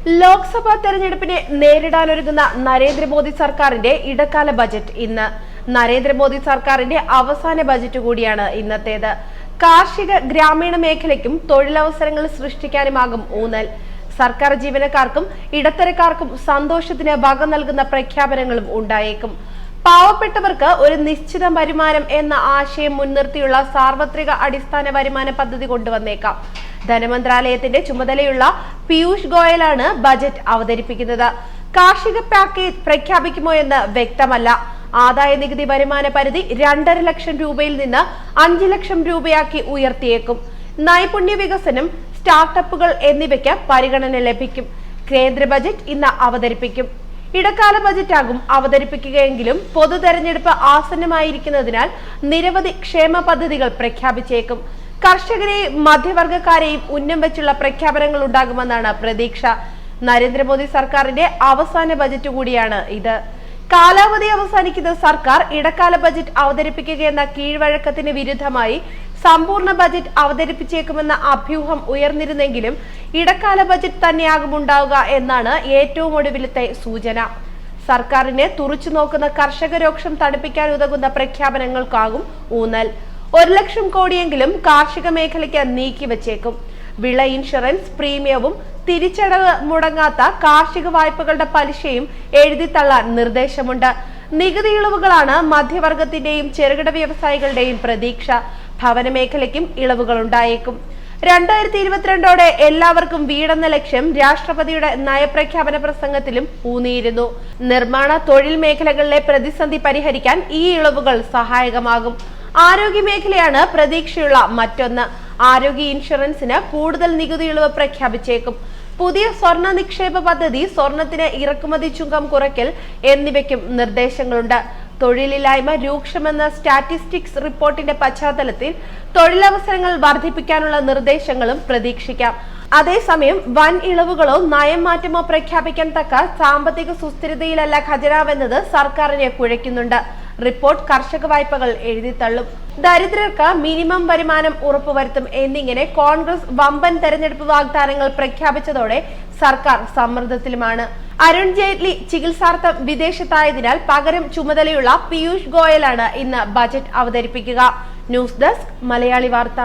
ലോക്സഭാ തെരഞ്ഞെടുപ്പിനെ നേരിടാനൊരുങ്ങുന്ന നരേന്ദ്രമോദി സർക്കാരിന്റെ ഇടക്കാല ബജറ്റ് ഇന്ന്. നരേന്ദ്രമോദി സർക്കാരിന്റെ അവസാന ബജറ്റ് കൂടിയാണ് ഇന്നത്തേത്. കാർഷിക ഗ്രാമീണ മേഖലയ്ക്കും തൊഴിലവസരങ്ങൾ സൃഷ്ടിക്കാനുമാകും ഊന്നൽ. സർക്കാർ ജീവനക്കാർക്കും ഇടത്തരക്കാർക്കും സന്തോഷത്തിന് വക നൽകുന്ന പ്രഖ്യാപനങ്ങളും ഉണ്ടായേക്കും. പാവപ്പെട്ടവർക്ക് ഒരു നിശ്ചിത വരുമാനം എന്ന ആശയം മുൻനിർത്തിയുള്ള സാർവത്രിക അടിസ്ഥാന വരുമാന പദ്ധതി കൊണ്ടുവന്നേക്കാം. ധനമന്ത്രാലയത്തിന്റെ ചുമതലയുള്ള പീയൂഷ് ഗോയലാണ് ബജറ്റ് അവതരിപ്പിക്കുന്നത്. കാർഷിക പാക്കേജ് പ്രഖ്യാപിക്കുമോ എന്ന് വ്യക്തമല്ല. ആദായ നികുതി വരുമാന പരിധി 2.5 ലക്ഷം രൂപയിൽ നിന്ന് 5 ലക്ഷം രൂപയാക്കി ഉയർത്തിയേക്കും. നൈപുണ്യ വികസനം, സ്റ്റാർട്ടപ്പുകൾ എന്നിവയ്ക്ക് പരിഗണന ലഭിക്കും. കേന്ദ്ര ബജറ്റ് ഇന്ന് അവതരിപ്പിക്കും. ഇടക്കാല ബജറ്റാകും അവതരിപ്പിക്കുകയെങ്കിലും പൊതു തെരഞ്ഞെടുപ്പ് ആസന്നമായിരിക്കുന്നതിനാൽ നിരവധി ക്ഷേമ പദ്ധതികൾ പ്രഖ്യാപിച്ചേക്കും. കർഷകരെയും മധ്യവർഗക്കാരെയും ഉന്നം വെച്ചുള്ള പ്രഖ്യാപനങ്ങൾ ഉണ്ടാകുമെന്നാണ് പ്രതീക്ഷ. നരേന്ദ്രമോദി സർക്കാരിന്റെ അവസാന ബജറ്റ് കൂടിയാണ് ഇത്. കാലാവധി അവസാനിക്കുന്ന സർക്കാർ ഇടക്കാല ബജറ്റ് അവതരിപ്പിക്കുകയെന്ന കീഴ്വഴക്കത്തിന് വിരുദ്ധമായി സമ്പൂർണ്ണ ബജറ്റ് അവതരിപ്പിച്ചേക്കുമെന്ന അഭ്യൂഹം ഉയർന്നിരുന്നെങ്കിലും ഇടക്കാല ബജറ്റ് തന്നെയാകും ഉണ്ടാവുക എന്നാണ് ഏറ്റവും ഒടുവിലത്തെ സൂചന. സർക്കാരിനെ തുറച്ചു നോക്കുന്ന കർഷക രോക്ഷം തണുപ്പിക്കാൻ ഉതകുന്ന പ്രഖ്യാപനങ്ങൾക്കാകും ഊന്നൽ. 1 ലക്ഷം കോടിയെങ്കിലും കാർഷിക മേഖലയ്ക്ക് നീക്കിവച്ചേക്കും. വിള ഇൻഷുറൻസ് പ്രീമിയവും തിരിച്ചടവ് മുടങ്ങാത്ത കാർഷിക വായ്പകളുടെ പലിശയും എഴുതിത്തള്ളാൻ നിർദ്ദേശമുണ്ട്. നികുതി ഇളവുകളാണ് മധ്യവർഗത്തിന്റെയും ചെറുകിട വ്യവസായികളുടെയും പ്രതീക്ഷ. ഭവന മേഖലയ്ക്കും ഇളവുകൾ ഉണ്ടായേക്കും. 2022ഓടെ എല്ലാവർക്കും വീടെന്ന ലക്ഷ്യം രാഷ്ട്രപതിയുടെ നയപ്രഖ്യാപന പ്രസംഗത്തിലും ഊന്നിയിരുന്നു. നിർമ്മാണ തൊഴിൽ മേഖലകളിലെ പ്രതിസന്ധി പരിഹരിക്കാൻ ഈ ഇളവുകൾ സഹായകമാകും. ആരോഗ്യ മേഖലയാണ് പ്രതീക്ഷയുള്ള മറ്റൊന്ന്. ആരോഗ്യ ഇൻഷുറൻസിന് കൂടുതൽ നികുതി ഇളവ് പ്രഖ്യാപിച്ചേക്കും. പുതിയ സ്വർണ്ണ നിക്ഷേപ പദ്ധതി, സ്വർണത്തിന് ഇറക്കുമതി ചുങ്കം കുറയ്ക്കൽ എന്നിവയ്ക്കും നിർദ്ദേശങ്ങളുണ്ട്. തൊഴിലില്ലായ്മ രൂക്ഷമെന്ന സ്റ്റാറ്റിസ്റ്റിക്സ് റിപ്പോർട്ടിന്റെ പശ്ചാത്തലത്തിൽ തൊഴിലവസരങ്ങൾ വർദ്ധിപ്പിക്കാനുള്ള നിർദ്ദേശങ്ങളും പ്രതീക്ഷിക്കാം. അതേസമയം വൻ ഇളവുകളോ നയം മാറ്റമോ പ്രഖ്യാപിക്കാൻ തക്ക സാമ്പത്തിക സുസ്ഥിരതയിലല്ല ഖജനാവെന്നത് സർക്കാരിനെ കുഴയ്ക്കുന്നുണ്ട്. റിപ്പോർട്ട് കർഷക വായ്പകൾ എഴുതിത്തള്ളും. ദരിദ്രർക്ക് മിനിമം വരുമാനം ഉറപ്പുവരുത്തും എന്നിങ്ങനെ കോൺഗ്രസ് വമ്പൻ തെരഞ്ഞെടുപ്പ് വാഗ്ദാനങ്ങൾ പ്രഖ്യാപിച്ചതോടെ സർക്കാർ സമ്മർദ്ദത്തിലുമാണ്. അരുൺ ജെയ്റ്റ്ലി ചികിത്സാർത്ഥം വിദേശത്തായതിനാൽ പകരം ചുമതലയുള്ള പീയൂഷ് ഗോയലാണ് ഇന്ന് ബജറ്റ് അവതരിപ്പിക്കുക. ന്യൂസ് ഡെസ്ക് മലയാളി വാർത്ത.